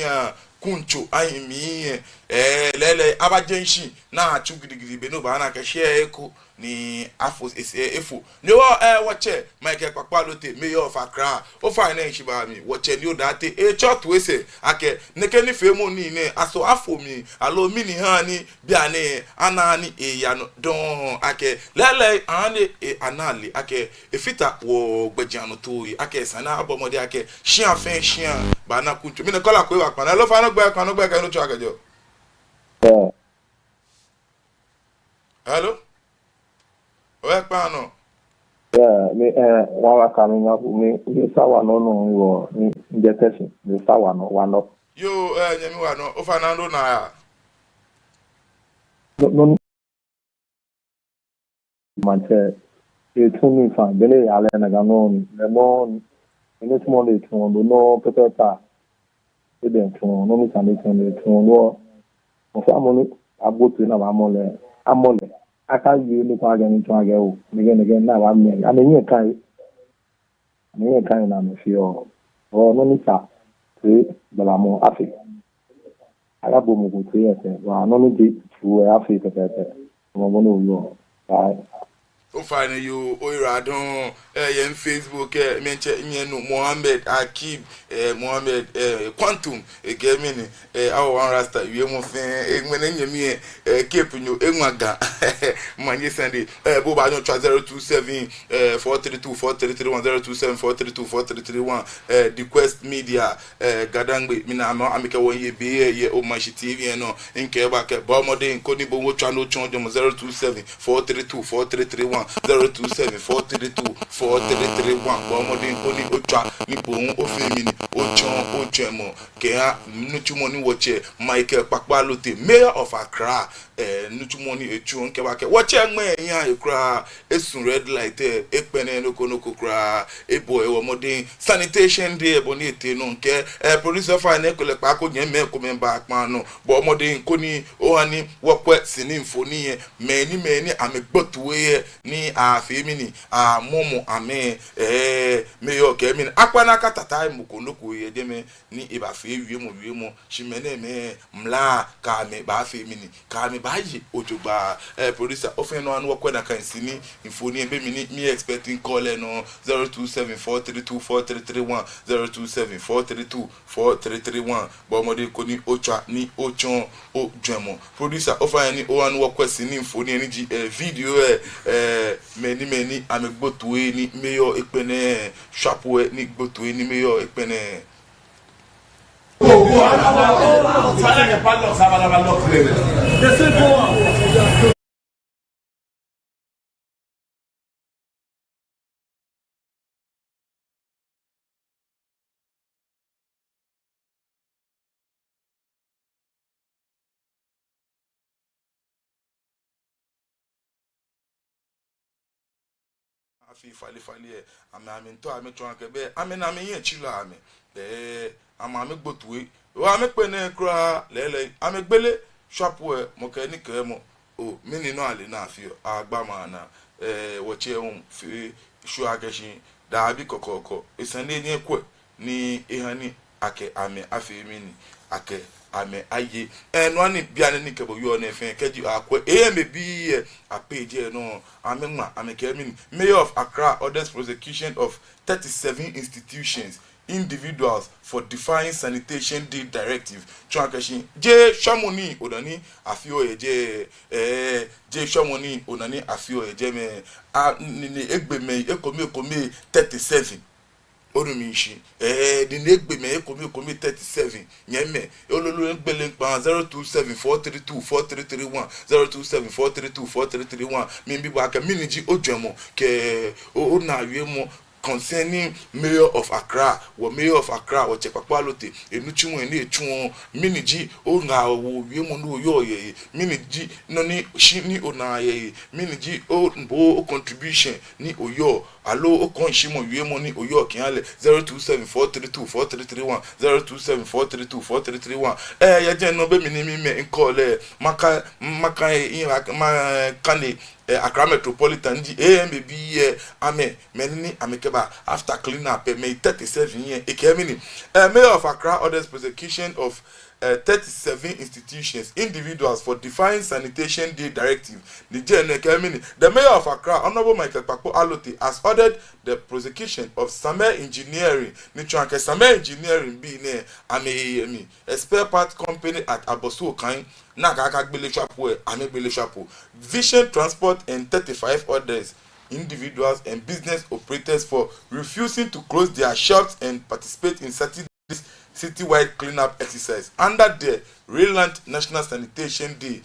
kuncho ayimi lele abajenshi na achu gidigidi be no ba na ke share eko ni afo efo ni o wache Michael Papalote mayor of Accra o finance ba mi wache ni o date church we say ake neke ni femu ni ne aso afo mi alo mini hani bia ne anani ya no don ake lele ani anali ake efita wo gbejiano to ake sana abomode ake shian fen shian ba na kuncho mi ne kola ko wa kan lo fa no gbe kan no cho akejo hello oya pa no me wa ka mi na mi sawa no wo ni injection mi sawa no wa no yo nyemi wa no o Fernando na ya no manche e tuni fa bele ale na ga no le mo ni tumo le tumo no pepeta e den tumo no mi san le tumo no o fa mo ni abotu na ba mo le amole aka yi ni kwa ga ni twa ga o nige na wa me amenye kai na me fi o no ni sa ti bala mo afi ala bo mo ko ti ese wa no ni di fu afi pepe mo no yo ai o fine you Oiradon yen Facebook menche nyenu Mohammed Akib Mohammed Quantum gaming our rasta you mo fe enwene nyemi keep you enwaga manye Sunday boba no 027 432 433 027 432 431 the Quest Media gadangbe mina amike won ye be ye o mashi TV no nke ba ke ba modern ko ni bo wo twa no chon 027 432 4331 027 432 4331 ba modern ko ni o twa ni bo o femini o chon o chemo ke ha nutumo ni woche Michael Pakpalote mayor of Accra nutumo ni echu nke ba ke woche ngme yan ekra esun red light ekpene no konoko kra ebo e wo modern sanitation day boni ete no nke producer fine ekole pa ko yen me ko member akpan no bo modern ko ni o ani wokwe sini mfoni ye meni amegbotuwe ni afemini momo ame mayor ke mi akwana katata mu konoko ye deme ni iba fe wie mo shimene me mla ka me ba femini ka me ba yi ojogba producer ofen no anu wokwe na kan sini mfoni e be mi expecting call no 02743243331 02743243331 bo modern ko ni ocha ni ochon o dwemo producer ofen ni o anu wokwe sini mfoni ni video many amegbotuwe ni mayor ekpene shapwe ni gbotuwe ni mayor ekpene fali ame to ame chon ke be ame na me yen chila ame ame gbotuwe o ame pe na kra lele ame gbele shopwe mo ke ni ke mo o mini no ale na afi agba ma na wo che un fi shu ageshin da bi kokoko esane ni ekwe ni ehani ake ame afi mini ake ame aye no ani bia ni kebo yo na efen keji akwa me bi a page no ame ke mini mayor of Accra orders prosecution of 37 institutions individuals for defying sanitation day directive Chuakashin je shamoni odani afio je shamoni onani afio je me ni egbe me ekomi 37 orumishi di negbe me ekomi 37 nyeme ololu egbele npa 02743243331 02743243331 mimbi ba ka miniji odwemo ke o na wiemo concerning mayor of Accra or Pakpalote enuchimu eni echu miniji o nga wo wiemo no yo ye miniji no ni shini ona ye miniji o bo contribution ni oyo alo o kon shimo wiemo ni oyo kiale 02743243331 02743243331 ya je no be minimi me nkole maka yin kane Accra Metropolitan di AMB ame menini amekeba after clean up May 37 year ekemini mayor of Accra orders prosecution of 37 institutions individuals for defying sanitation day directive the mayor of Accra Honorable Michael Pakpalote has ordered the prosecution of Samer Engineering Samer Engineering be ame a spare part company at Abosu Okan Vision Transport and 35 others individuals and business operators for refusing to close their shops and participate in citywide cleanup exercise under the relaunch National Sanitation Day.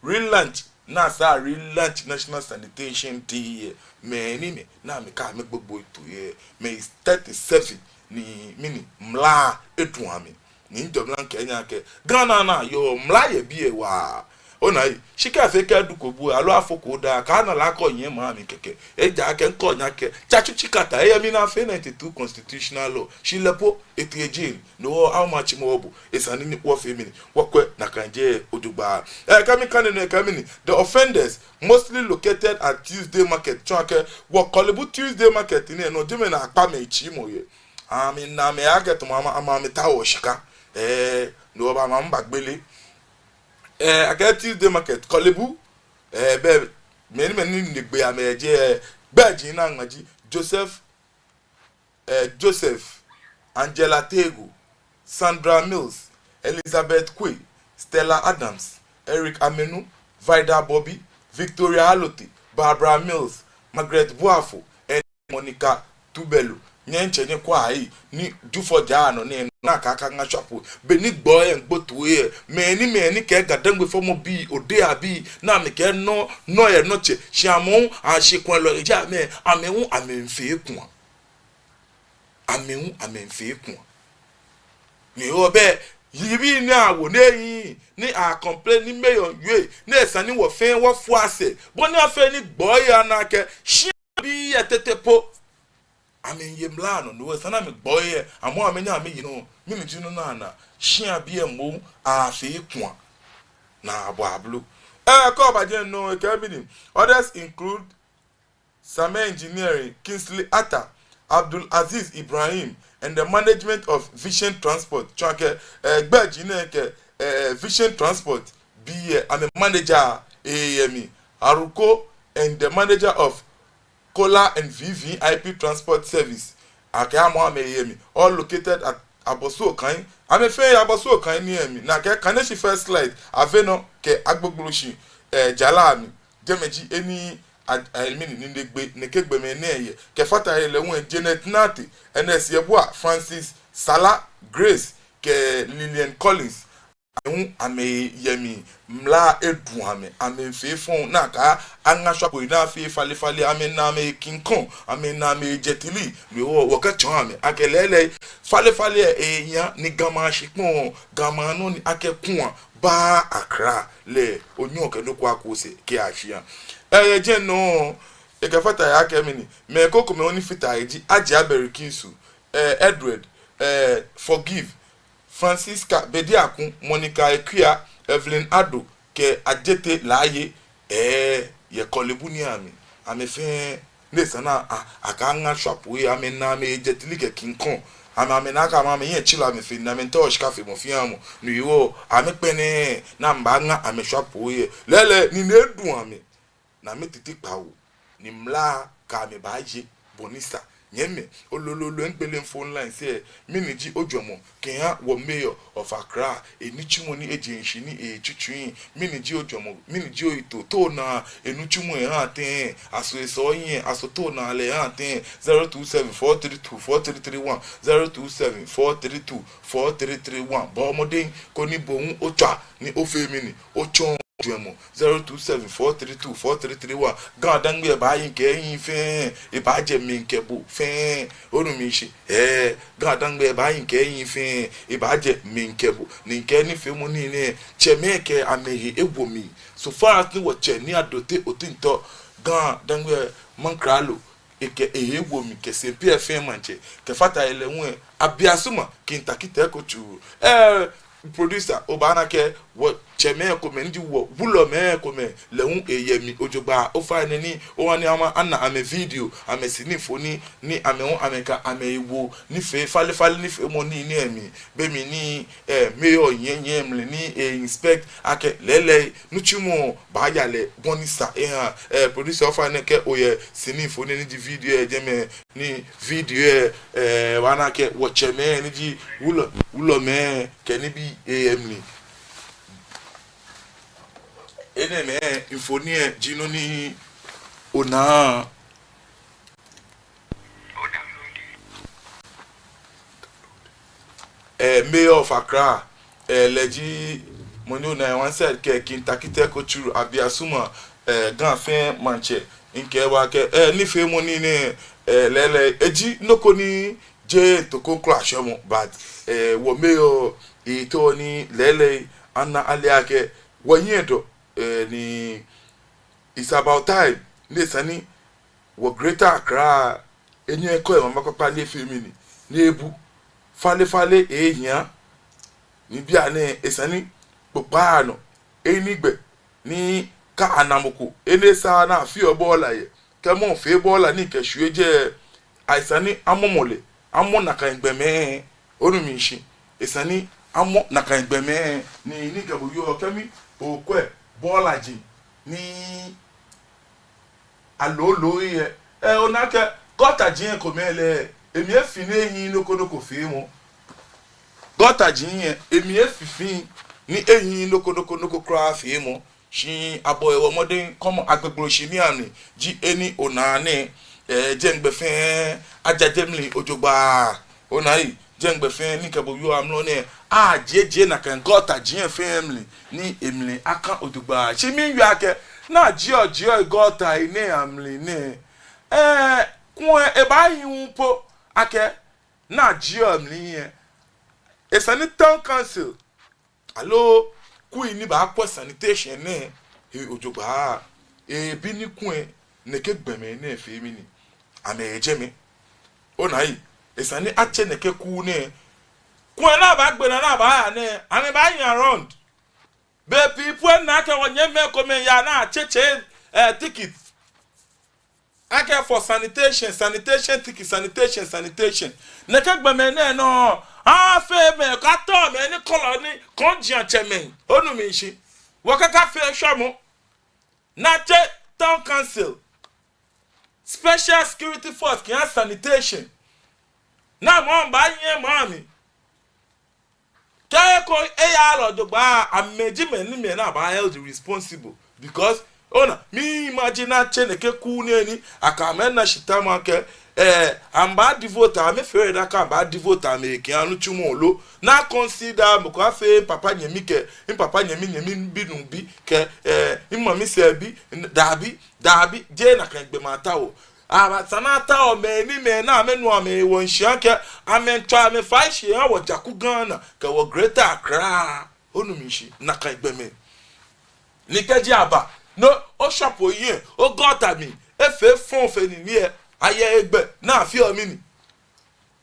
Relaunch National Sanitation Day. Me na me ka me gbogbo to ye. Me 37 ni mini mla etuami. Ni ndobla Kenya ke Ghana na yo mla ye bi ewa. Ona shika feka dukobu alo afoko da ka na la ko yen ma mi keke eja ke nko nya ke chachu chikata e mi na 92 constitutional law shilepo etieje no how much mo obu esani ni wo femini wokwe na kanje odugba kami kanene kamini the offenders mostly located at Tuesday market chake wo kolebu Tuesday market ni no dime na akpa me chi mo ye ami na me aget mama amami tawo shika no ba mbagbele I get Tuesday market Kolebu be many nigbe ameje beji na ngaji Joseph Angela Tego, Sandra Mills, Elizabeth Quay, Stella Adams, Eric Amenu, Vida Bobby, Victoria Halote, Barbara Mills, Margaret Boafo, and Monica Tubelu. Nyenche nye kwa hai ni dufo jano ni na kaka nga shapo be ni boy en gbotuwe meni ke gadangwe fomo bi ode abi na me ke no ye no che shiamu a shekwan lo ja me amehu amenfe kwa amehu amenfe kwa ni obe yibi ni awo neyin ni a complain ni meyon yue ni esani wo fen wo fu ase bo ni afe ni boy anake shi bi etetepo amen ye mlano no sana me boy amo amenya ame yino mi mi jinu na na shia bia mo afi kwa na abo ablu ko baje no cabin. Others include Same Engineering, Kingsley Atta, Abdul Aziz Ibrahim, and the management of Vision Transport. Chake gbaji na ke Vision Transport be I'm a manager AME Aruko and the manager of Kola and VVIP Transport Service. Akamo ameyemi all located at Abosu Okan. I'm a fair Abosu Okan near me. Na ke kaneshi first slide aveno ke agbogboshi jalami demeji eni almini nindegbe nekegbe me neye ke fata ele won Janet Nati NS Yeboa Francis Sala Grace ke Lillian Collins ame yemi mla edu ame fe fon na ka anga shop ina fe fale ame na me kinkon ame na me jetili we wo ka chon ame akelele fale eyan ni gama shipon gama no ni akekun ba Accra le onyo ke no kwa kose ke ahia je no e ka fata ya kemini me koko me oni fita eji aje aberikinsu Edward Forgive Francisca Bediakun, Monica Equia, Evelyn Ado, ke ajete laye, ye kolebuni ami. Ame fe, nesana, akanga shopwe, ame na me jetili ke kinkon. Ame naka ame yen chila ame fe, na me nto shkafe mo fiamu. Nuyo, ame pene, na mbanga ame shopwe. Lele, ni nedu ame. Na me titik pawu. Ni mla ka ame baje, bonisa. Nyeme olololo enpele phone line say miniji ojomo kenya wo mayor of Accra enichumo ni ejenshi ni echuchun miniji ojomo miniji oito to na enuchumo han ten aso eso yin aso to na le han ten 0274324331 0274324331 bo modin ko ni bohun ocha ni ofemini ochon 0274324331 gadangbe ba yin ke yin fe e ba je mi nke bu fe onumishi gadangbe ba yin ke yin fe e ba je mi nke bu ni nke ni fe mu ni ne chemeke amehi egwomi so far as ni wo che ni adote otinto gadangbe mankralo eke egwomi ke se PFM manche ke fata ele won abiasuma kintakite ko chu producer obana ke wo cheme ko menji wo bulo me ko me lehun eyemi ojogba o fa ni o wani ama ana ame video ame sinifoni ni ame won ameka ame ewo ni fe fale ni fe mo ni emi be mi ni mayor yen mle ni inspect ake lele nuchumo ba yale bonisa producer of ane ke oye sinifoni ni di video ejeme ni video wana ke wo cheme ni di wulo me ke ni bi emni eneme infonie jino ni ona mayor of Accra leji money na one said ke kintakite ko churu abiasuma ganfen manche nke wa ke ni fe money ne lele eji noko ni je to ko clash mo but wo mayor ito ni lele ana aliake wanyedo ni it's about time nesani wo Greater Accra enye ko e mama papa le femini na ebu fale eyan ni bia ne esani popa no enigbe ni ka anamoko enesa na fi obola ye kemo fe bola ni keshu je aisani amomole amona kan gbeme onumishi esani amo na kan gbeme ni gabu yo kemi okwe bola ji ni alolo ye onake gota jin ko mele emi efi na eyin nokodoko fi mu gota jin ye emi efifi ni eyin nokodoko kra fi mu shi abo ewo modern komo agbegbo shi ni ani ji eni onane jengbe fe ajajemli ojogba onayi jengbe fe ni kebo yo amlo ne jeje na kan gota jin family ni emli aka ojogba shi mi yake na jio gota ine amli ne kun e ba yin po ake na jio amli ye e sanitation council allo ku ni ba po sanitation ne ojogba bi ni kun ne ke gbeme ne fe mi ni ameje mi onayi esani ache ne ke ku ne kun na ba gbe na ba ne ami ba yin around be people na ke wonye me ko me ya na cheche ticket ake for sanitation ticket ne ke gbeme ne no fe me ka to me ni colony konjian cheme onu mi nshi wo ka fe hwamo na che town council special security force can sanitation na mo ba yin mami ko eya lo dogba ameji meni me na ba held responsible because ona mi imagine na cheneke ku ni aka me na shitama ke amba devote am fere da ka ba devote am e kan anu chumo lo na consider mo ko afa papa nyemi ke papa nyemi binu bi ke imami se bi dabi je na kan gbe mata o sanata o me ni me na amenu ame won shiake amentwa ame fa shi an wo jaku Ghana ke wo Greater Accra onu mi shi na kan gbe me ni keji aba no o shapo yin o gota mi efe fon fe ni ni aye egbe na fi o mi ni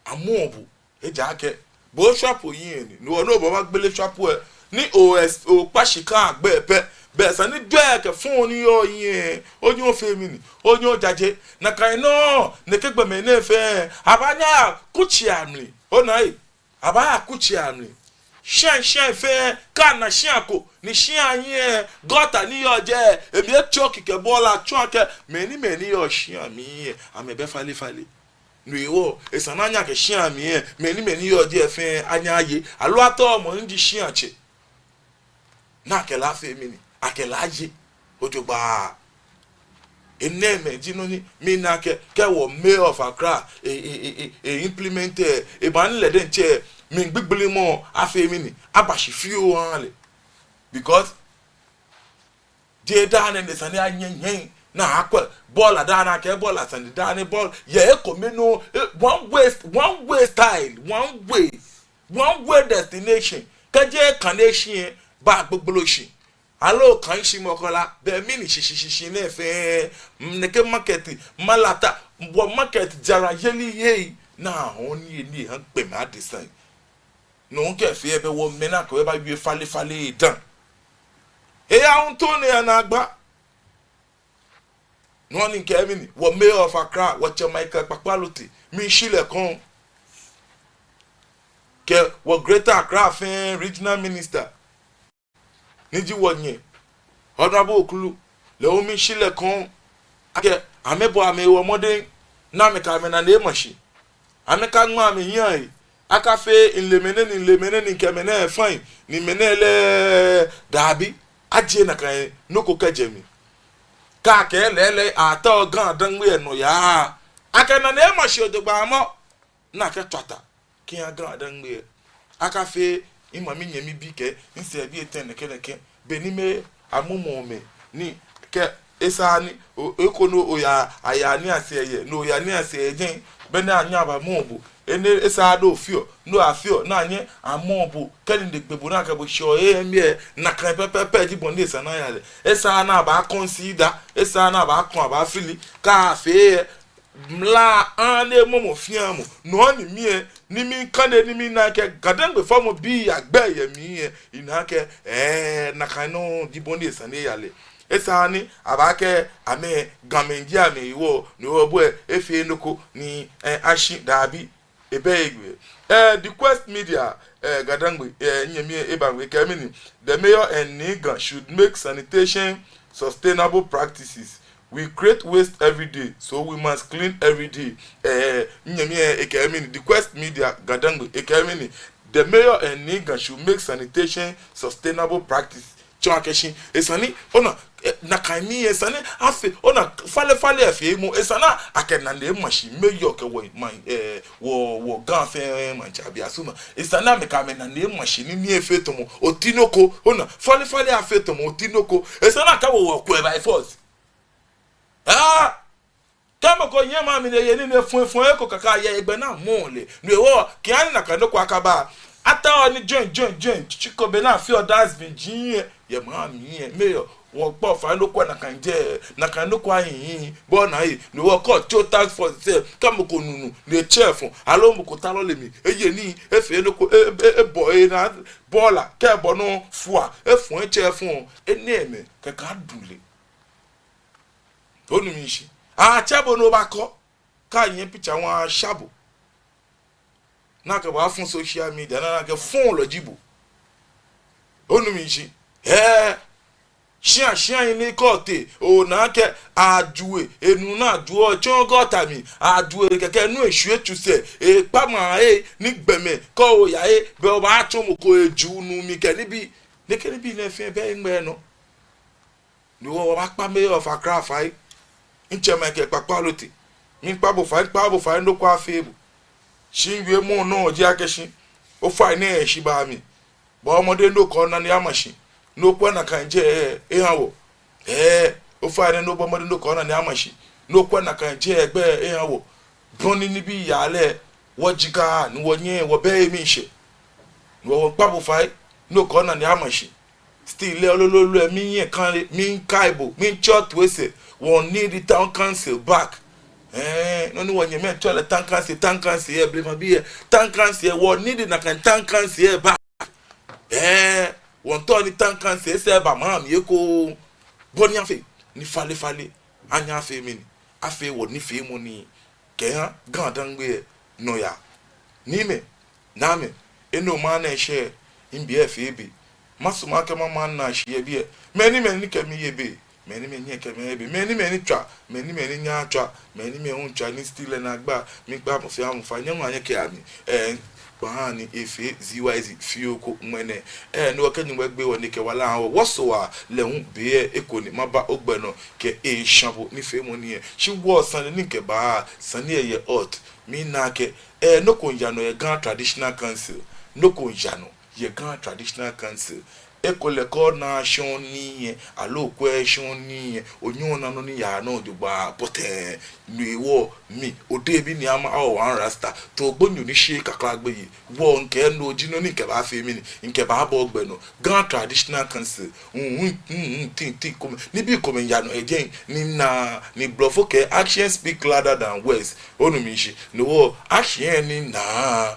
amobu ejake bo shapo yin ni no no bo ma gbele shapo ni o pasika agbe pe besa ni dweke fun ni yo yin onyo fe mi ni onyo jaje na kan no ne kegbe me ne fe abanya kuchi amli onai abaya kuchi amli shan fe kana shiako ni shian yin gota ni yo je emi echoki ke bola chuake meni yo shian mi amebe fali no iwo esananya ke shian mi meni yo je fe anya aye alo ato mo ndi shian che na ke la fe mi ni akelaje ojogba eneme jinoni mina ke wo mayor of Accra implement ban le den che min gbigbele mo afemi ni abashi fiu anle because je dan ne sane anyen na akwa ball adana ke ball asande dan ball ye ko meno one way style one way destination kaje connection ba gbogbolo shi allo kan shi mokola be mini shishi na fe neke market malata bo market jara yeli ye na oni ni han pe ma design no ke fe be wo mena ko ba wi fale dan ya un to ne na agba no ni ke mini wo mayor of Accra wo che Michael Papaloti mi shile kon ke wo Greater Accra fe regional minister niji wonye honorable okulu le omi shile kon ake amebo amewo modern na me ka me na ne mashi ameka nwa me yan aka fe inlemene ni kemene fine ni menele dabi aje na kan noko kajemi ka ke lele ata gan dan we no ya aka na ne mashi odogba mo na ke twata ki gan dan we aka fe imami nyemi bi ke nse bi eten nekeleke benime amumome ni ke esani ekono oya aya ni aseye no ya ni aseye bene anya ba mobu ene esa do fio no afio na anye amobu keni de gbebu na ka bo sho emie na kan pepepe ji bonde esa na yale esa na ba consider esa na ba kon ba fili ka fe mla ane momo fiamu no ni mie ni mi kane ni mi na ke gadangbe fomo bi agbe ye mi ina ke na kanu di bonde esa ne yale esa ni abake ame gamenji ame iwo ni obo efi enoko ni ashi dabi ebegwe the Quest Media gadangbe nyemi ebangwe kemini the mayor and Niga should make sanitation sustainable practices we create waste every day, so we must clean every day. The Quest Media Gadango Ekemini, the mayor and Niga should make sanitation sustainable practice. Chonkeshi, esani, ona nakaimi esani afe ona fale afe mo esana akenande mashi mayor ke wo ganfe manchabi asuma esana mekame na ne mashi ni efe tomo otinoko ona fale afe tomo otinoko esana ka wo kwa by force. Kama ko nyema mi ne yeni ne fun eko kaka ye egbe na mo le no wo ki ani na kanoko akaba ata oni join chiko be na fi odas bin jin ye ma mi mayor won po fa loko na kanoko ayin bo na yi no wo ko to tax for say kama ko nunu le chef alo mo ko talo le mi eye ni efe loko boy na bola ke bo no fua efun chef eni eme kaka dule onu mi shi chabo no bako ka yin picture won shabo na ka ba fun social media na ka fun lo jibo onu mi shi shia ni kote o na ke ajuwe enu na ajuo chon gota mi ajuwe keke nu esu etu se pama ni gbeme ko o ya be o ba atomo ko eju nu mi ke ni bi na fi be ngbe no ni wo ba pa me of Accra fai nchema ke papalote min pabo fa ndo kwa febu shinwe mo no ji akeshi o fa na e shi ba mi ba omode ndo ko na ni amashi no kwa na kanje ehawo o fa na no ba omode ndo ko na ni amashi no kwa na kanje egbe ehawo boni ni bi yale wojika ni wonye wo be mi she no pabo fa no ko na ni amashi still le olololu mi yen kan mi kaibo mi church we say won need the town council back. No ni wonye me tell the town council here blame be town council won need na kan town council here back. Won to ni town council say ba mam ye ko boni afi ni fale anya afi mi ni afi wo ni fi mu ni ke ha gandan gbe no ya ni me na me eno man na share in be afi bi masuma ke man na share bi many ke mi ye bi many keme be many twa many nya twa many untwa ni still na gba mi gba mo fi am fa nyanwa anye ke ami ba ni efe ziwaizi fioko mwene no kanyi wegbe woni ke wala hawo woso a lehun be ekoni maba ogbeno ke shambo ni fe mo ni shi wo san ni ke ba san ye hot mi na ke no ko yano ye Grand Traditional Council no ko yano ye Grand Traditional Council ekole ko na shoni alo question ni onyo na no ni ya na odugba pote niwo mi odebi ni ama o wan rasta to gbonyu ni she kakra gbe yi wo nke no ojino ni nke ba fe mi ni nke ba bo gbeno Grand Traditional Council tin come ni bi come ya no again ni blofo ke action speak louder than words onu mi shi no action ni na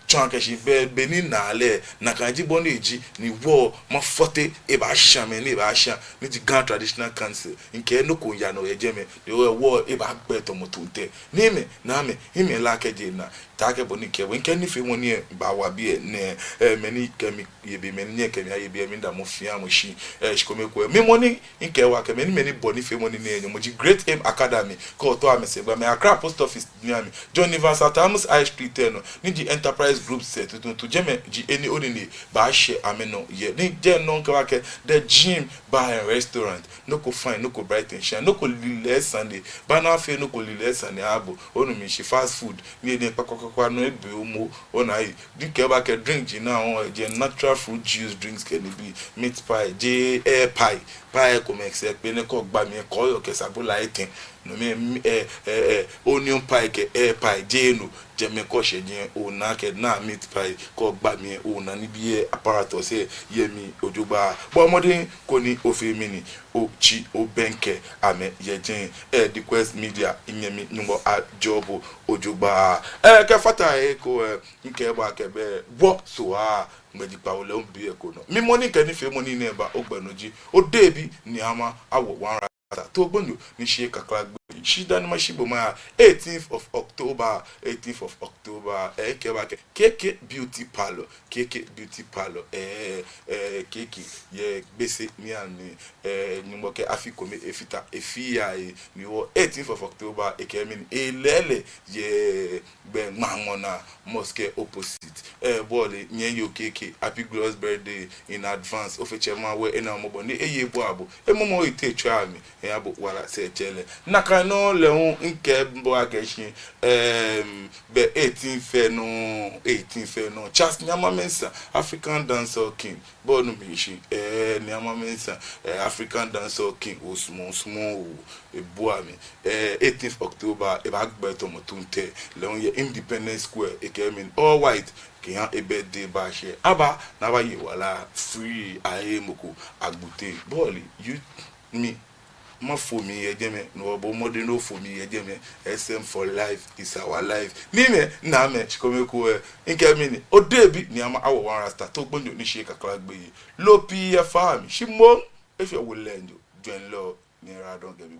chonke shi be ni na le na kanji bono eji ni wo ma forte e ba shame ni ba sha ni di Grand Traditional Council nke no ko ya no ejeme de wo e ba gbe to motunte ni me na me ime la keje na take boni ke we nke ni fe woni e ba wa bi ne meni kemi ye be meni ne kemi ye be mi da mo fia mo shi shikome ko me moni nke wa ke meni boni fe moni ne enyo mo ji Great Aim Academy ko to amese gba me Accra Post Office ni ami John Evans Atamus High Street no ni di Enterprise Group set to jeme ji eni onini ba she ameno ye ni je no nke wa ke the gym bar and restaurant no ko fine no ko bright and shine no ko lile Sunday ba na fe no ko lile Sunday abo onu mi shi fast food ni eni pakokokwa no ebe omo ona yi di ke ba ke drink ji na on je natural fruit juice drinks can be meat pie je air pie ko me expect pe ne ko gba mi ko yo ke sabula etin no me onion pie ke air pie je no je me ko she je ona ke na meat pie ko gba mi ona ni bi apparatus ye mi ojugba bo modin ko ni ofe mi ni o chi o benke ame ye jen the Quest Media inyemi numo a job ojugba ke fata ko nke ba ke be bo so a ngedi pa ole obi eko no mi money ke ni fe money ne ba ogbenoji o debi ni ama awo wan ra to gbonyo ni se kakra gbe shida no mashibo ma 18th of October ekeba KK Beauty Parlor KK ye bese mi ani nyumboke afikome efita efia mi wo 18th of October ekemi elele ye be mangona mosque opposite bole nye yo KK happy glorious birthday in advance ofechema we ena mobo ni eyebo abo emomo ite twa mi abo wala se chele naka no le nke mbo akeshi be 18th no Charles Nyama Mensah African Dancehall King bonu mishi Nyama Mensah African Dancehall King osmo eboami 18th October e ba gbeto motunte le on ye Independence Square ekemi all white kiyan e birthday ba she aba na ba yi wala free aye moko agbute boli you me ma for me yejeme no bo modern no for me yejeme SM for life is our life ni me na me chikomeko nke mini odebi ni ama awo wan rasta to gbonjo ni sheka kala gbe lopi ya fami shimo if you will learn you join law ni radon get me